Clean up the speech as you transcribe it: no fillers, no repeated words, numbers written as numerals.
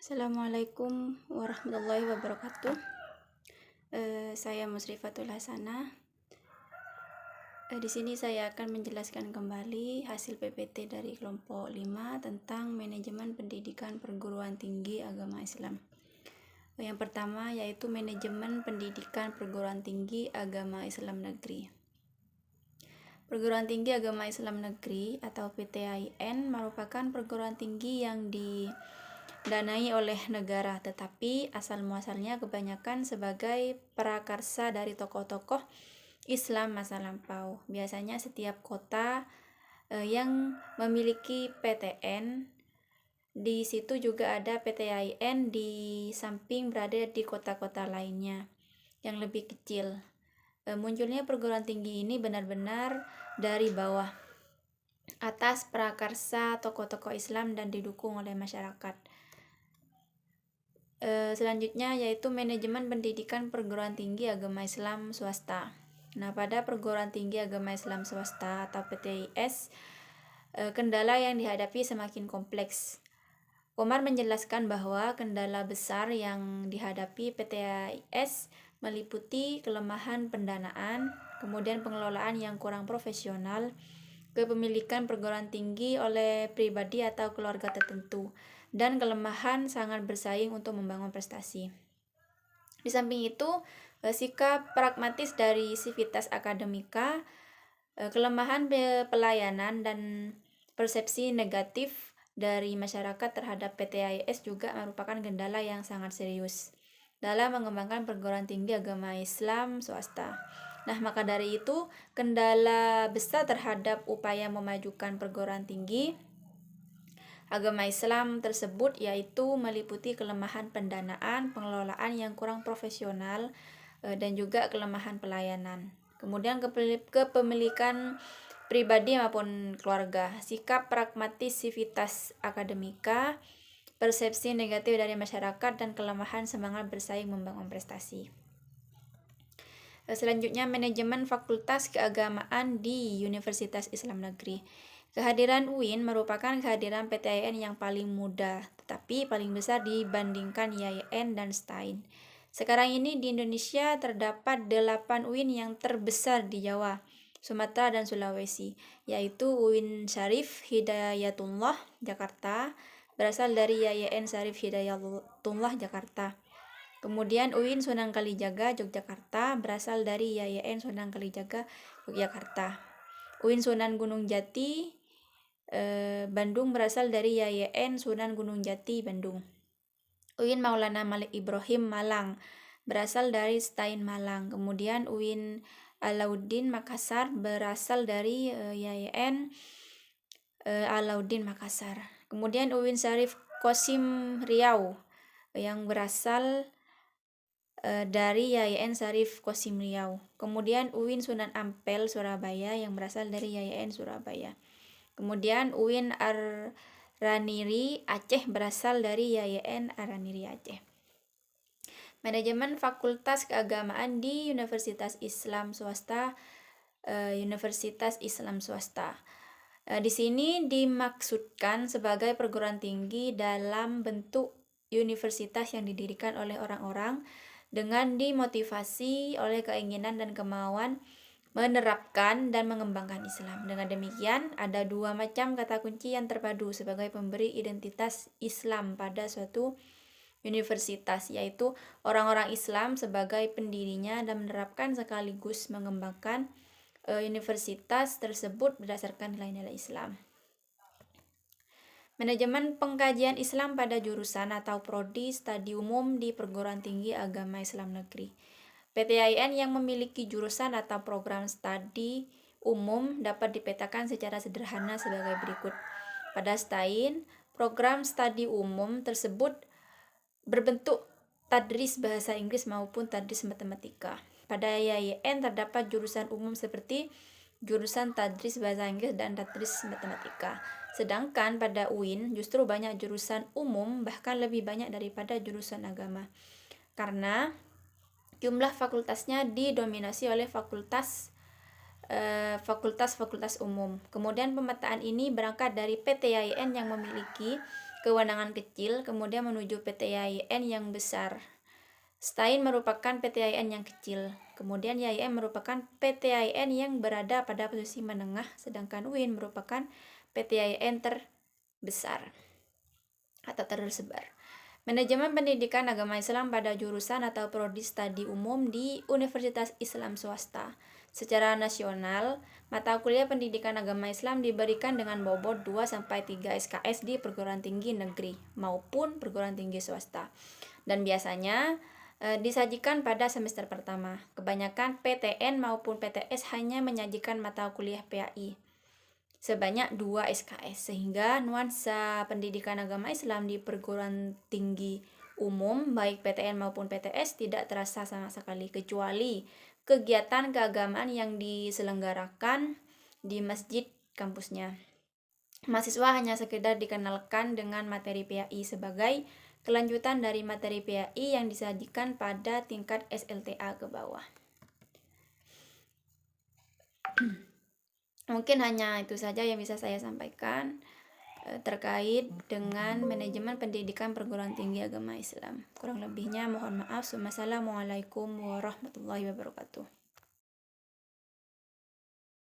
Assalamualaikum warahmatullahi wabarakatuh. Saya Musrifatul Hasanah. Di sini saya akan menjelaskan kembali hasil PPT dari kelompok 5 tentang manajemen pendidikan perguruan tinggi agama Islam. Yang pertama yaitu manajemen pendidikan perguruan tinggi agama Islam negeri. Perguruan tinggi agama Islam negeri atau PTAIN merupakan perguruan tinggi yang didanai oleh negara, tetapi asal muasalnya kebanyakan sebagai prakarsa dari tokoh-tokoh Islam masa lampau. Biasanya setiap kota yang memiliki PTN, di situ juga ada PTAIN di samping berada di kota-kota lainnya yang lebih kecil. Munculnya perguruan tinggi ini benar-benar dari bawah, atas prakarsa tokoh-tokoh Islam dan didukung oleh masyarakat. Selanjutnya yaitu manajemen pendidikan perguruan tinggi agama Islam swasta. Nah, pada perguruan tinggi agama Islam swasta atau PTIS, kendala yang dihadapi semakin kompleks. Komar menjelaskan bahwa kendala besar yang dihadapi PTIS meliputi kelemahan pendanaan, kemudian pengelolaan yang kurang profesional, kepemilikan perguruan tinggi oleh pribadi atau keluarga tertentu, dan kelemahan sangat bersaing untuk membangun prestasi. Di samping itu, sikap pragmatis dari sivitas akademika, kelemahan pelayanan, dan persepsi negatif dari masyarakat terhadap PTIS juga merupakan kendala yang sangat serius dalam mengembangkan perguruan tinggi agama Islam swasta. Nah, maka dari itu, kendala besar terhadap upaya memajukan perguruan tinggi agama Islam tersebut yaitu meliputi kelemahan pendanaan, pengelolaan yang kurang profesional, dan juga kelemahan pelayanan. Kemudian kepemilikan pribadi maupun keluarga, sikap pragmatis sivitas akademika, persepsi negatif dari masyarakat, dan kelemahan semangat bersaing membangun prestasi. Selanjutnya, manajemen fakultas keagamaan di Universitas Islam Negeri. Kehadiran UIN merupakan kehadiran PTIN yang paling muda, tetapi paling besar dibandingkan IAIN dan STAIN. Sekarang ini di Indonesia terdapat 8 UIN yang terbesar di Jawa, Sumatera, dan Sulawesi, yaitu UIN Syarif Hidayatullah Jakarta, berasal dari IAIN Syarif Hidayatullah Jakarta. Kemudian UIN Sunan Kalijaga Yogyakarta, berasal dari IAIN Sunan Kalijaga Yogyakarta. UIN Sunan Gunung Jati Bandung, berasal dari IAIN Sunan Gunung Jati Bandung. UIN Maulana Malik Ibrahim Malang, berasal dari STAIN Malang. Kemudian UIN Alauddin Makassar, berasal dari IAIN Alauddin Makassar. Kemudian UIN Syarif Qasim Riau yang berasal dari IAIN Syarif Qasim Riau. Kemudian UIN Sunan Ampel Surabaya yang berasal dari IAIN Surabaya. Kemudian UIN Ar-Raniri Aceh, berasal dari IAIN Ar-Raniri Aceh. Manajemen Fakultas Keagamaan di Universitas Islam Swasta. Universitas Islam Swasta. Di sini dimaksudkan sebagai perguruan tinggi dalam bentuk universitas yang didirikan oleh orang-orang dengan dimotivasi oleh keinginan dan kemauan menerapkan dan mengembangkan Islam. Dengan demikian, ada 2 macam kata kunci yang terpadu sebagai pemberi identitas Islam pada suatu universitas, yaitu orang-orang Islam sebagai pendirinya dan menerapkan sekaligus mengembangkan universitas tersebut berdasarkan nilai-nilai Islam. Manajemen pengkajian Islam pada jurusan atau prodi studi umum di perguruan tinggi agama Islam negeri. PTIN yang memiliki jurusan atau program studi umum dapat dipetakan secara sederhana sebagai berikut. Pada STAIN, program studi umum tersebut berbentuk tadris bahasa Inggris maupun tadris matematika. Pada IAIN terdapat jurusan umum seperti jurusan tadris bahasa Inggris dan tadris matematika. Sedangkan pada UIN justru banyak jurusan umum, bahkan lebih banyak daripada jurusan agama. Karena jumlah fakultasnya didominasi oleh fakultas fakultas umum. Kemudian pemetaan ini berangkat dari PTIN yang memiliki kewenangan kecil, kemudian menuju PT-YIN yang besar. STAIN merupakan PT-YIN yang kecil, kemudian YIN merupakan PT-YIN yang berada pada posisi menengah, sedangkan UIN merupakan PT-YIN terbesar atau tersebar. Manajemen pendidikan agama Islam pada jurusan atau prodi studi umum di Universitas Islam swasta. Secara nasional, mata kuliah pendidikan agama Islam diberikan dengan bobot 2-3 SKS di perguruan tinggi negeri maupun perguruan tinggi swasta. Dan biasanya disajikan pada semester pertama. Kebanyakan PTN maupun PTS hanya menyajikan mata kuliah PAI sebanyak 2 SKS, sehingga nuansa pendidikan agama Islam di perguruan tinggi umum baik PTN maupun PTS tidak terasa sama sekali, kecuali kegiatan keagamaan yang diselenggarakan di masjid kampusnya. Mahasiswa hanya sekedar dikenalkan dengan materi PAI sebagai kelanjutan dari materi PAI yang disajikan pada tingkat SLTA ke bawah. Mungkin hanya itu saja yang bisa saya sampaikan terkait dengan manajemen pendidikan perguruan tinggi agama Islam. Kurang lebihnya mohon maaf. Wassalamualaikum warahmatullahi wabarakatuh.